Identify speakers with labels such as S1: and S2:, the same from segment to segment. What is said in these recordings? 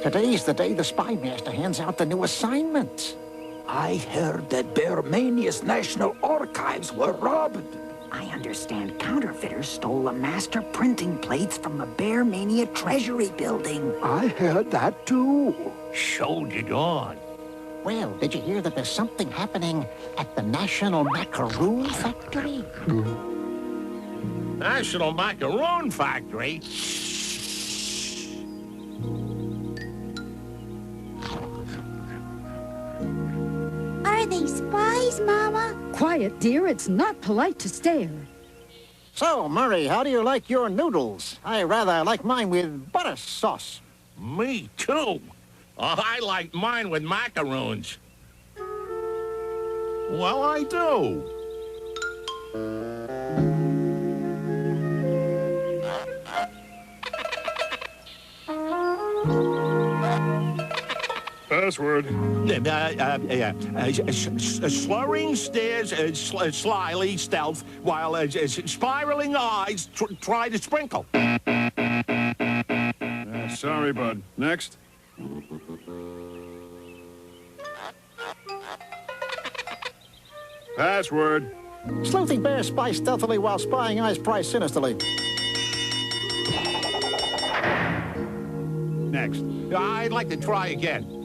S1: Today's the day the Spy Master hands out the new assignments.
S2: I heard that Bearmania's National Archives were robbed.
S3: I understand counterfeiters stole the master printing plates from the Bearmania Treasury Building.
S2: I heard that too.
S4: So did I.
S1: Well, did you hear that there's something happening at the National Macaroon Factory?
S4: National Macaroon Factory?
S5: Are they spies, Mama?
S6: Quiet, dear. It's not polite to stare.
S1: So, Murray, how do you like your noodles? I rather like mine with butter sauce.
S4: Me too. I like mine with macaroons. Well, I do.
S7: Password.
S4: Slurring stares slyly stealth while spiraling eyes try to sprinkle.
S7: Sorry, bud. Next. Password.
S1: Sleuthy bear spies stealthily while spying eyes pry sinisterly.
S7: Next.
S4: I'd like to try again.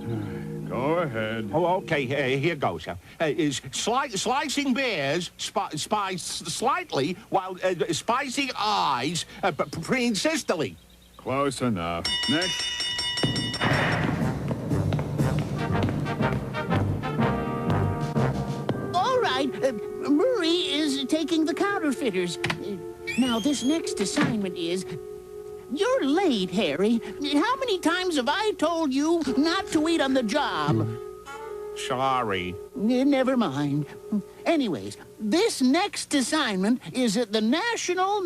S7: Go ahead.
S4: Oh, okay, here goes. Is slicing bears spies slightly while spicing eyes preen sistily.
S7: Close enough. Next.
S8: All right, Murray is taking the counterfeiters. Now, this next assignment is... You're late, Harry. How many times have I told you not to eat on the job?
S4: Sorry.
S8: Never mind. Anyways, this next assignment is at the National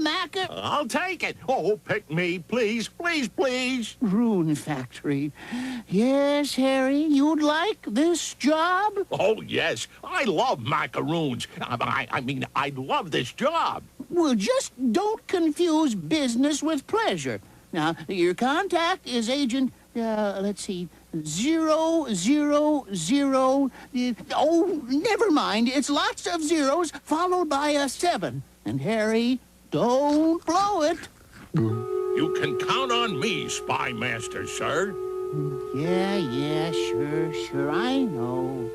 S4: I'll take it. Oh, pick me, please, please, please.
S8: Macaroon Factory. Yes, Harry, you'd like this job?
S4: Oh, yes. I love macaroons. I mean, I love this job.
S8: Well, just don't confuse business with pleasure. Now, your contact is Agent, let's see, 000. Oh, never mind. It's lots of zeros followed by a 7. And, Harry, don't blow it.
S4: You can count on me, Spy Master, sir.
S8: Yeah, sure, I know.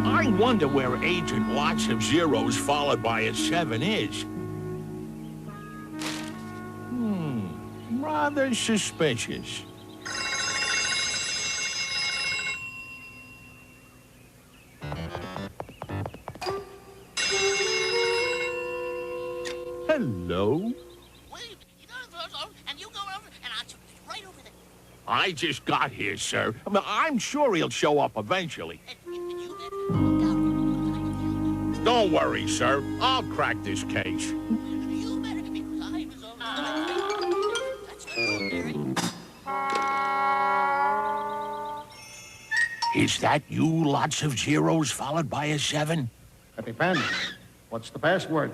S4: I wonder where Agent Lots of Zeros followed by a 7 is. Rather suspicious. Hello?
S8: Wait, you go to the zone, and you go over, and I'll right over there.
S4: I just got here, sir. I'm sure he'll show up eventually.
S8: And you better look out.
S4: Don't worry, sir. I'll crack this case.
S8: You better, because I was on the... That's true, Harry.
S4: Is that you, Lots of Zeros followed by a 7?
S1: Happy Pen, what's the password?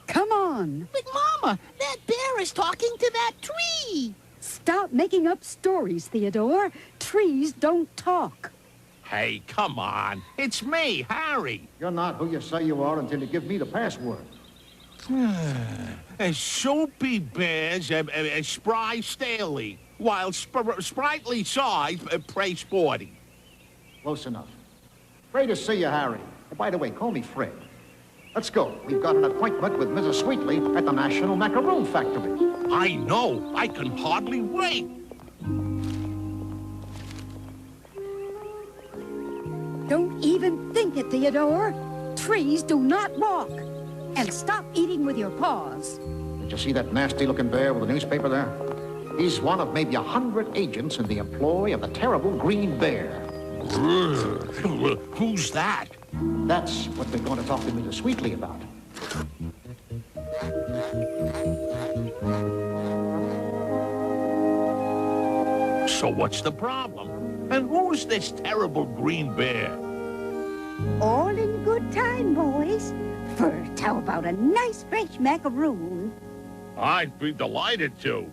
S6: Come on.
S8: But, Mama, that bear is talking to that tree.
S6: Stop making up stories, Theodore. Trees don't talk.
S4: Hey, come on. It's me, Harry.
S1: You're not who you say you are until you give me the password.
S4: Soapy bears spry staley, while sprightly sides pray sporty.
S1: Close enough. Great to see you, Harry. Oh, by the way, call me Fred. Let's go. We've got an appointment with Mrs. Sweetley at the National Macaroon Factory.
S4: I know. I can hardly wait.
S6: Don't even think it, Theodore. Trees do not walk. And stop eating with your paws.
S1: Did you see that nasty-looking bear with the newspaper there? He's one of maybe 100 agents in the employ of the terrible Green Bear.
S4: Who's that?
S1: That's what we're going to talk to Mrs. Sweetley about.
S4: So what's the problem? And who's this terrible Green Bear?
S6: All in good time, boys. First, how about a nice fresh macaroon?
S4: I'd be delighted to.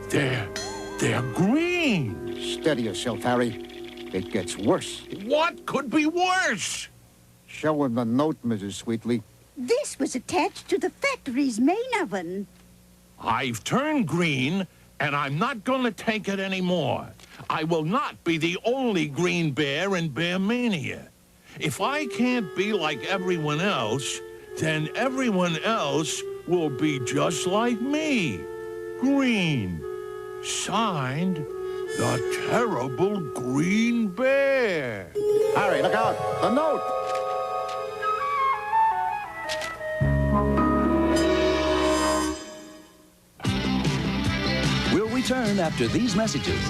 S4: They're green.
S1: Steady yourself, Harry. It gets worse.
S4: What could be worse?
S1: Show him the note, Mrs. Sweetley.
S6: This was attached to the factory's main oven.
S4: I've turned green, and I'm not going to take it anymore. I will not be the only Green Bear in Bear Mania. If I can't be like everyone else, then everyone else will be just like me. Green. Signed, the terrible Green Bear.
S1: Harry, look out. The note.
S9: We'll return after these messages.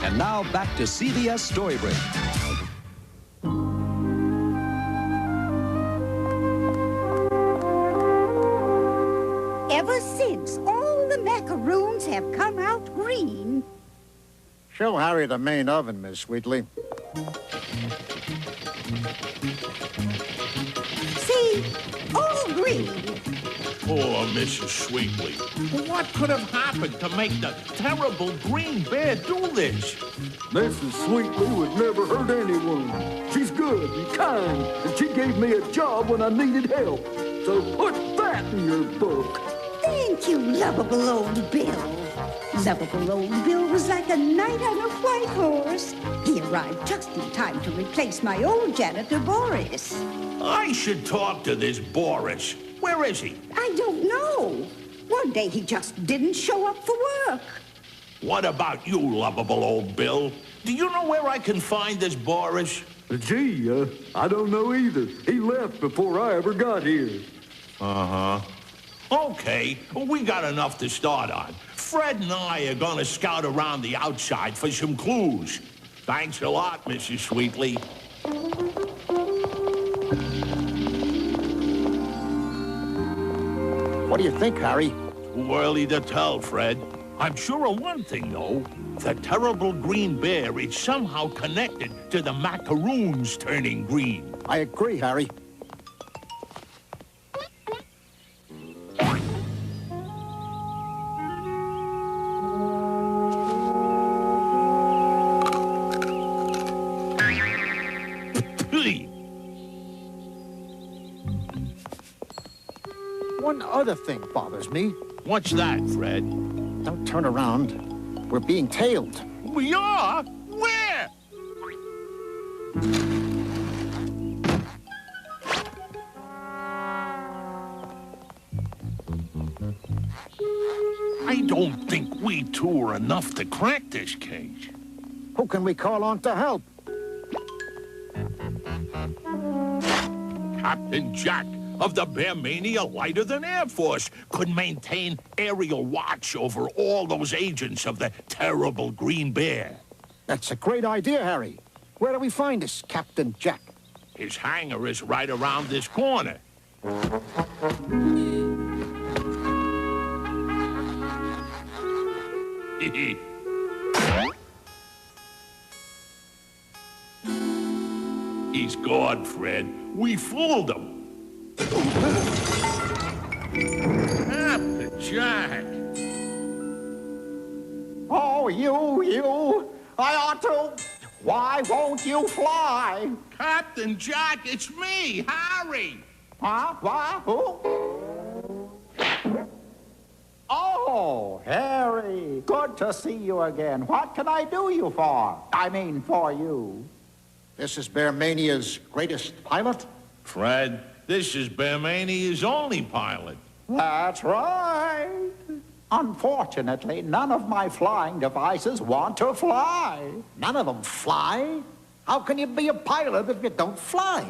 S9: And now back to CBS Storybreak.
S6: Ever since, all the macaroons have come out green.
S1: Show Harry the main oven, Miss Sweetley.
S6: See? All green.
S4: Poor Mrs. Sweetley. What could have happened to make the terrible Green Bear do this?
S2: Mrs. Sweetley would never hurt anyone. She's good and kind, and she gave me a job when I needed help. So put that in your book.
S6: Thank you, lovable old Bill. Lovable old Bill was like a knight on a white horse. He arrived just in time to replace my old janitor, Boris.
S4: I should talk to this Boris. Where is he?
S6: I don't know. One day he just didn't show up for work.
S4: What about you, lovable old Bill? Do you know where I can find this Boris?
S2: Gee, I don't know either. He left before I ever got here.
S4: Uh-huh. Okay, we got enough to start on. Fred and I are gonna scout around the outside for some clues. Thanks a lot, Mrs. Sweetley.
S1: What do you think, Harry?
S4: Too early to tell, Fred. I'm sure of one thing, though. The terrible Green Bear is somehow connected to the macaroons turning green.
S1: I agree, Harry. One other thing bothers me.
S4: What's that, Fred?
S1: Don't turn around. We're being tailed.
S4: We are? Where? I don't think we two are enough to crack this cage.
S1: Who can we call on to help?
S4: Captain Jack of the Bearmania Lighter Than Air Force could maintain aerial watch over all those agents of the terrible Green Bear.
S1: That's a great idea, Harry. Where do we find this Captain Jack?
S4: His hangar is right around this corner. He's gone, Fred. We fooled him. Captain Jack.
S10: Oh, you. I ought to. Why won't you fly?
S4: Captain Jack, it's me, Harry.
S10: Huh? What? Who? Oh, Harry. Good to see you again. What can I do you for? I mean, for you.
S1: This is Bearmania's greatest pilot?
S4: Fred, this is Bearmania's only pilot.
S10: That's right. Unfortunately, none of my flying devices want to fly.
S1: None of them fly? How can you be a pilot if you don't fly?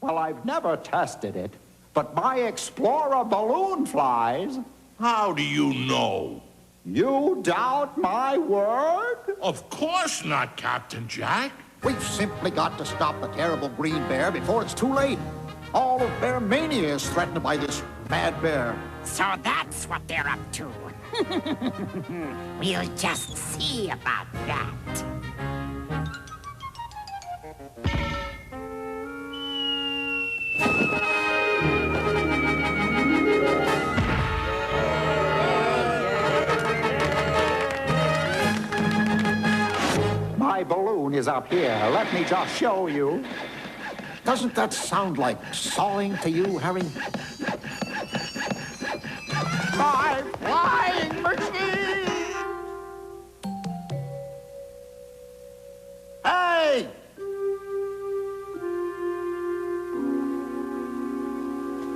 S10: Well, I've never tested it, but my Explorer balloon flies.
S4: How do you know?
S10: You doubt my word?
S4: Of course not, Captain Jack.
S1: We've simply got to stop the terrible Green Bear before it's too late. All of Bearmania is threatened by this mad bear.
S3: So that's what they're up to. We'll just see about that.
S10: My balloon is up here. Let me just show you.
S1: Doesn't that sound like sawing to you, Harry?
S10: My flying machine!
S1: Hey!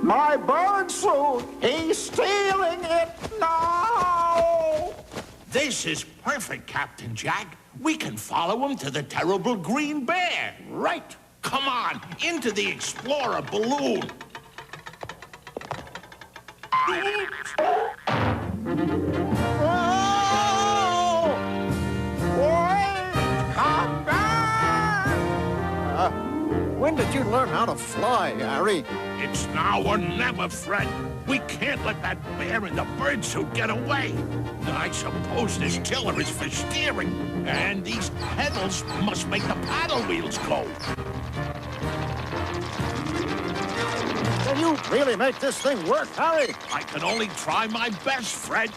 S10: My bird suit! He's stealing it now!
S4: This is perfect, Captain Jack. We can follow him to the terrible Green Bear.
S1: Right!
S4: Come on, into the Explorer balloon.
S10: Oh! Wait! Come back!
S1: When did you learn how to fly, Harry?
S4: It's now or never, Fred. We can't let that bear in the bird suit get away. And I suppose this tiller is for steering. And these pedals must make the paddle wheels go.
S1: Can you really make this thing work, Harry?
S4: I can only try my best, Fred.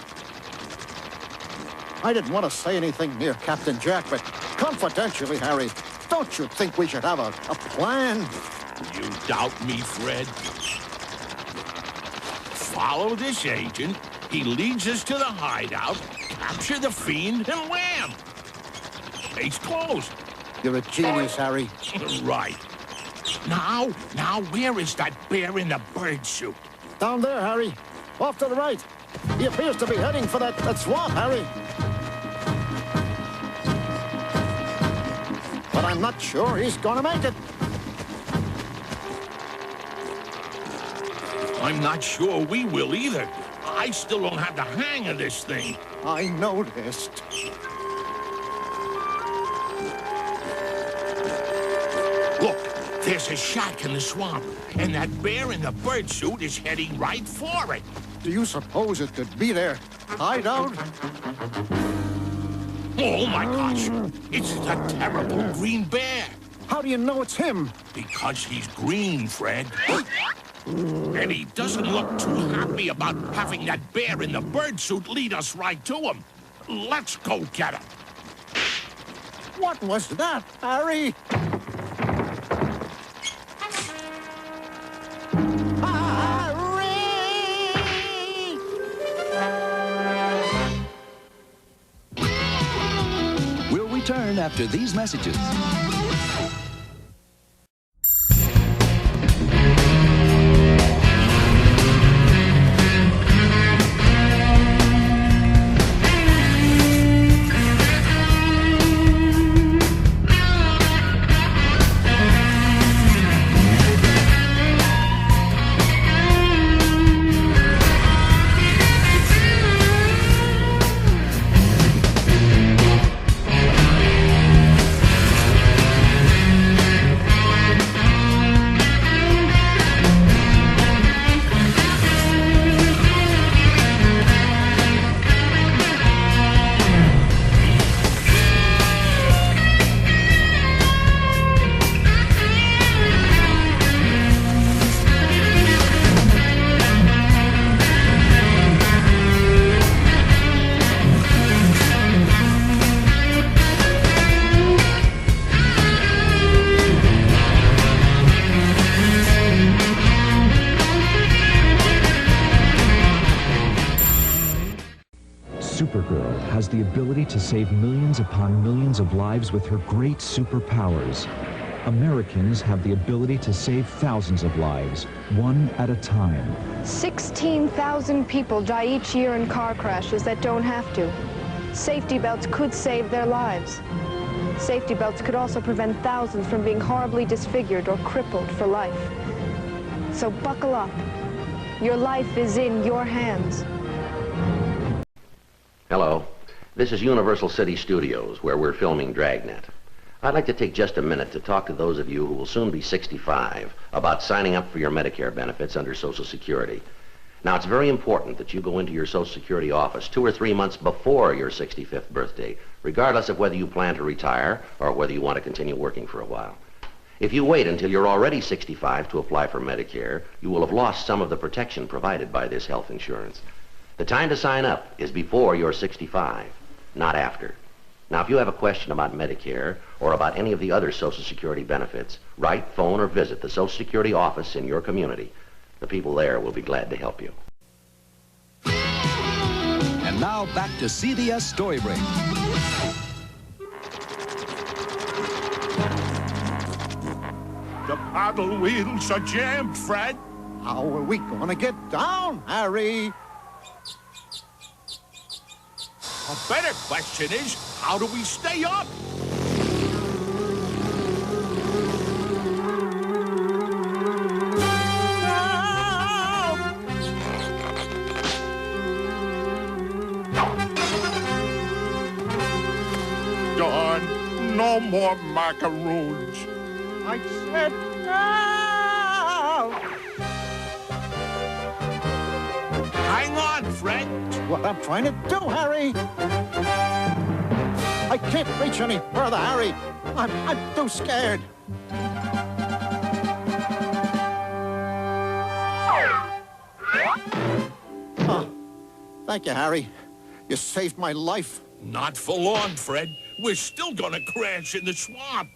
S1: I didn't want to say anything near Captain Jack, but confidentially, Harry, don't you think we should have a plan?
S4: You doubt me, Fred? Follow this agent. He leads us to the hideout, capture the fiend, and wham! Case closed.
S1: You're a genius, Harry.
S4: Right. Now, where is that bear in the bird suit?
S1: Down there, Harry. Off to the right. He appears to be heading for that swamp, Harry. But I'm not sure he's gonna make it.
S4: I'm not sure we will either. I still don't have the hang of this thing.
S1: I noticed.
S4: Look, there's a shack in the swamp, and that bear in the bird suit is heading right for it.
S1: Do you suppose it could be their hideout?
S4: Oh, my gosh. It's the terrible Green Bear.
S1: How do you know it's him?
S4: Because he's green, Fred. And he doesn't look too happy about having that bear in the bird suit lead us right to him. Let's go get him.
S1: What was that, Harry?
S10: Harry!
S9: after these messages.
S11: Supergirl has the ability to save millions upon millions of lives with her great superpowers. Americans have the ability to save thousands of lives, one at a time.
S12: 16,000 people die each year in car crashes that don't have to. Safety belts could save their lives. Safety belts could also prevent thousands from being horribly disfigured or crippled for life. So buckle up. Your life is in your hands.
S13: Hello, this is Universal City Studios, where we're filming Dragnet. I'd like to take just a minute to talk to those of you who will soon be 65 about signing up for your Medicare benefits under Social Security. Now, it's very important that you go into your Social Security office 2 or 3 months before your 65th birthday, regardless of whether you plan to retire or whether you want to continue working for a while. If you wait until you're already 65 to apply for Medicare, you will have lost some of the protection provided by this health insurance. The time to sign up is before you're 65, not after. Now, if you have a question about Medicare or about any of the other Social Security benefits, write, phone, or visit the Social Security office in your community. The people there will be glad to help you.
S9: And now back to CBS Storybreak.
S4: The paddle wheels are jammed, Fred.
S1: How are we gonna get down, Harry?
S4: A better question is, how do we stay up? Darn, no more macaroons.
S1: I said no!
S4: Hang on, Fred.
S1: What I'm trying to do, Harry. I can't reach any further, Harry. I'm too scared. Oh, thank you, Harry. You saved my life.
S4: Not for long, Fred. We're still gonna crash in the swamp.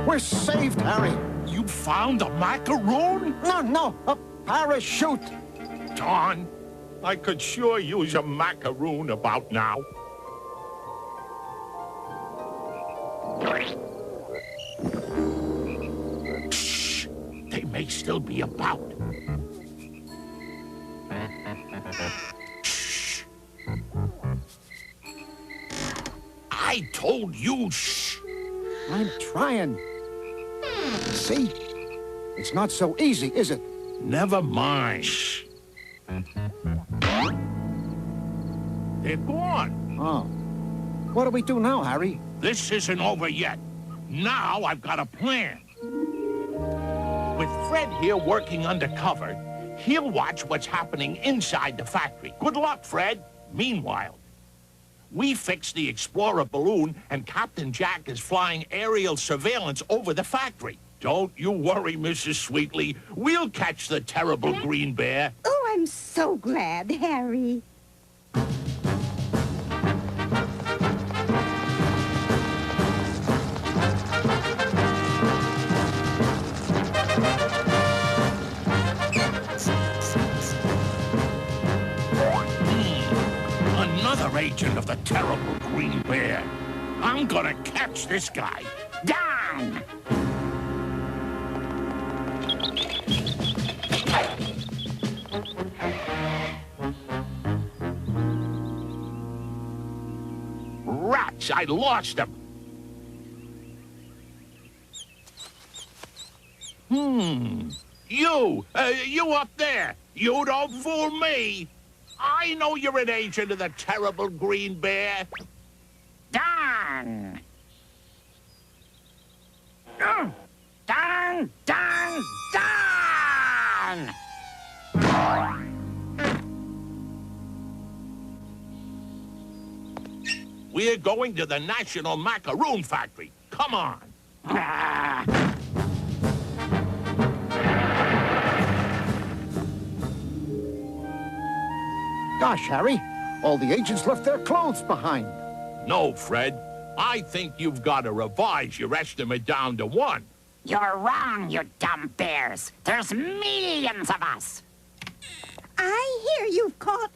S1: We're saved, Harry.
S4: You found a macaroon?
S1: No, a parachute.
S4: Darn, I could sure use a macaroon about now. Shh, they may still be about. Shh. I told you, shh.
S1: I'm trying. See? It's not so easy, is it?
S4: Never mind. Shh. They're gone.
S1: Oh. What do we do now, Harry?
S4: This isn't over yet. Now I've got a plan. With Fred here working undercover, he'll watch what's happening inside the factory. Good luck, Fred. Meanwhile, we fixed the Explorer balloon, and Captain Jack is flying aerial surveillance over the factory. Don't you worry, Mrs. Sweetley. We'll catch the terrible green bear.
S6: Oh, I'm so glad, Harry.
S4: Another agent of the terrible green bear. I'm gonna catch this guy.
S3: Down!
S4: Rats, I lost him. You up there. You don't fool me. I know you're an agent of the terrible green bear.
S3: Down! Down! Down! Down!
S4: We're going to the National Macaroon Factory. Come on.
S1: Gosh, Harry, all the agents left their clothes behind.
S4: No, Fred. I think you've got to revise your estimate down to 1.
S3: You're wrong, you dumb bears. There's millions of us.
S6: I hear you've caught...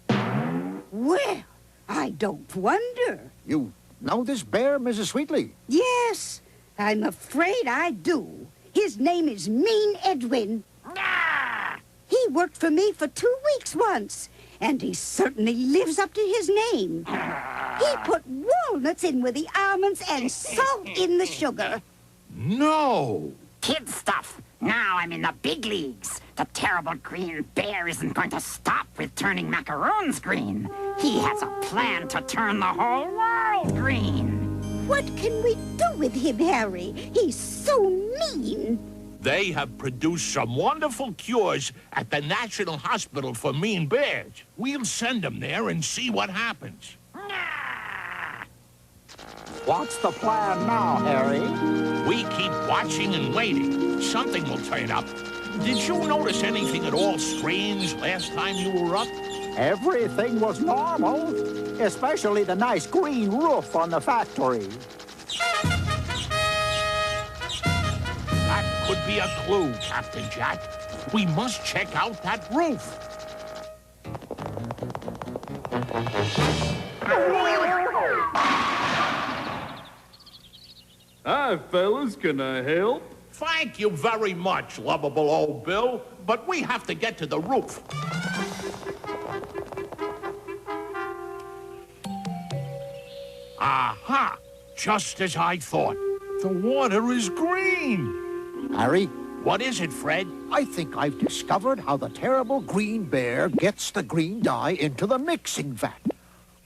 S6: Well, I don't wonder.
S1: You know this bear, Mrs. Sweetley?
S6: Yes, I'm afraid I do. His name is Mean Edwin. He worked for me for 2 weeks once, and he certainly lives up to his name. He put walnuts in with the almonds and salt in the sugar.
S4: No!
S3: Kid stuff. Now I'm in the big leagues. The terrible green bear isn't going to stop with turning macaroons green. He has a plan to turn the whole world green.
S6: What can we do with him, Harry? He's so mean.
S4: They have produced some wonderful cures at the National Hospital for Mean Bears. We'll send them there and see what happens.
S10: What's the plan now, Harry?
S4: We keep watching and waiting. Something will turn up. Did you notice anything at all strange last time you were up?
S10: Everything was normal, especially the nice green roof on the factory.
S4: That could be a clue, Captain Jack. We must check out that roof.
S2: Hi, fellas. Can I help?
S4: Thank you very much, lovable old Bill, but we have to get to the roof. Aha! Just as I thought. The water is green.
S1: Harry?
S4: What is it, Fred?
S1: I think I've discovered how the terrible green bear gets the green dye into the mixing vat.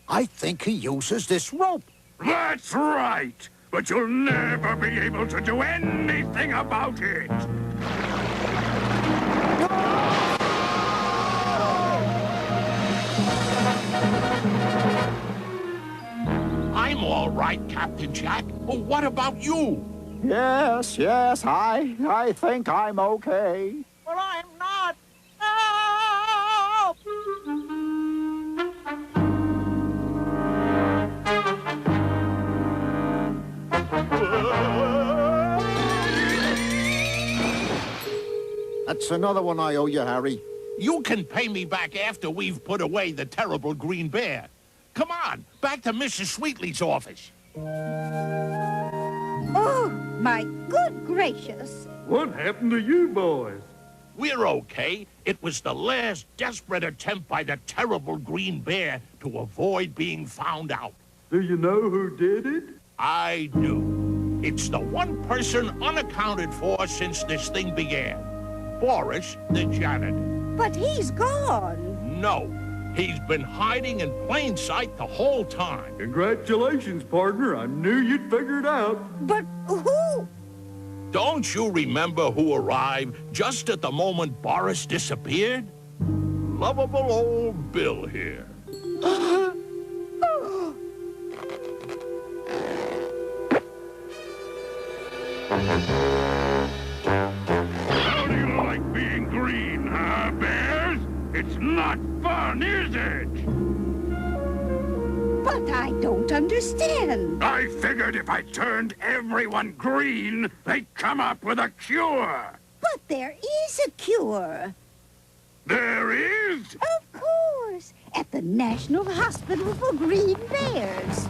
S1: I think he uses this rope.
S7: That's right. But you'll never be able to do anything about it.
S4: I'm all right, Captain Jack. Oh, what about you?
S10: Yes, I think I'm okay.
S8: Well, I'm not. Help!
S1: That's another one I owe you, Harry.
S4: You can pay me back after we've put away the terrible green bear. Come on, back to Mrs. Sweetley's office.
S6: Oh, my good gracious.
S2: What happened to you boys?
S4: We're okay. It was the last desperate attempt by the terrible green bear to avoid being found out.
S2: Do you know who did it?
S4: I do. It's the one person unaccounted for since this thing began. Boris, the janitor.
S6: But he's gone.
S4: No. He's been hiding in plain sight the whole time.
S2: Congratulations, partner. I knew you'd figure it out.
S6: But who?
S4: Don't you remember who arrived just at the moment Boris disappeared? Lovable old Bill here.
S7: How do you like being green, huh, bears? It's not fun, is it?
S6: But I don't understand.
S7: I figured if I turned everyone green, they'd come up with a cure.
S6: But there is a cure.
S7: There is?
S6: Of course. at the National Hospital for Green Bears.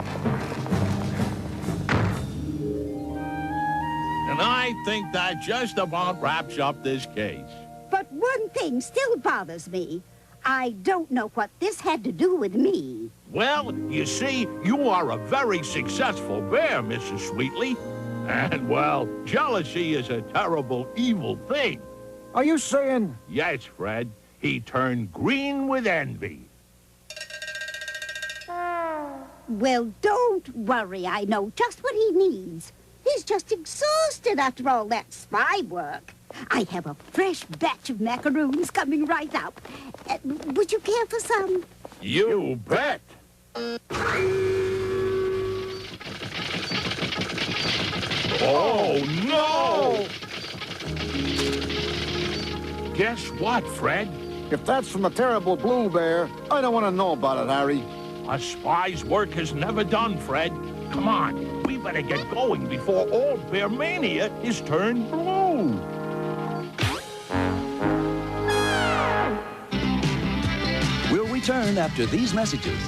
S4: And I think that just about wraps up this case.
S6: But one thing still bothers me. I don't know what this had to do with me.
S4: Well, you see, you are a very successful bear, Mrs. Sweetley. And, well, jealousy is a terrible, evil thing.
S1: Are you saying?
S4: Yes, Fred. He turned green with envy.
S6: Well, don't worry. I know just what he needs. He's just exhausted after all that spy work. I have a fresh batch of macaroons coming right up. Would you care for some?
S4: You bet. Oh, no! Guess what, Fred?
S1: If that's from the terrible blue bear, I don't want to know about it, Harry.
S4: A spy's work is never done, Fred. Come on, we better get going before all bear mania is turned blue.
S9: We'll return after these messages.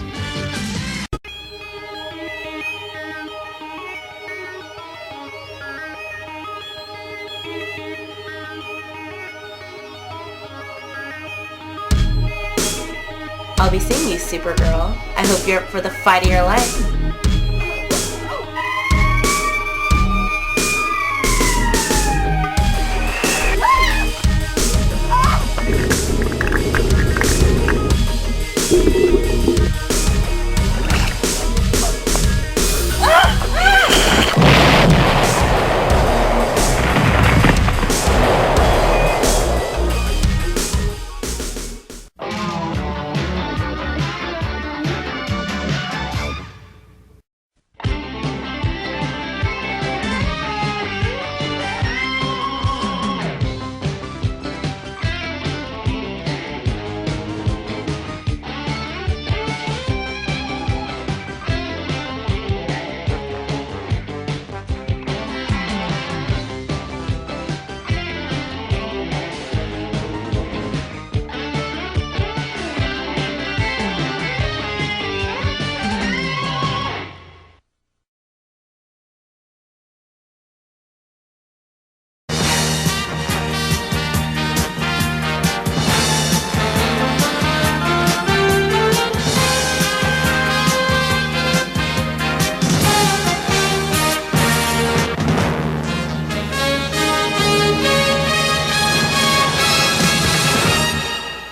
S14: I'll be seeing you, Supergirl. I hope you're up for the fight of your life.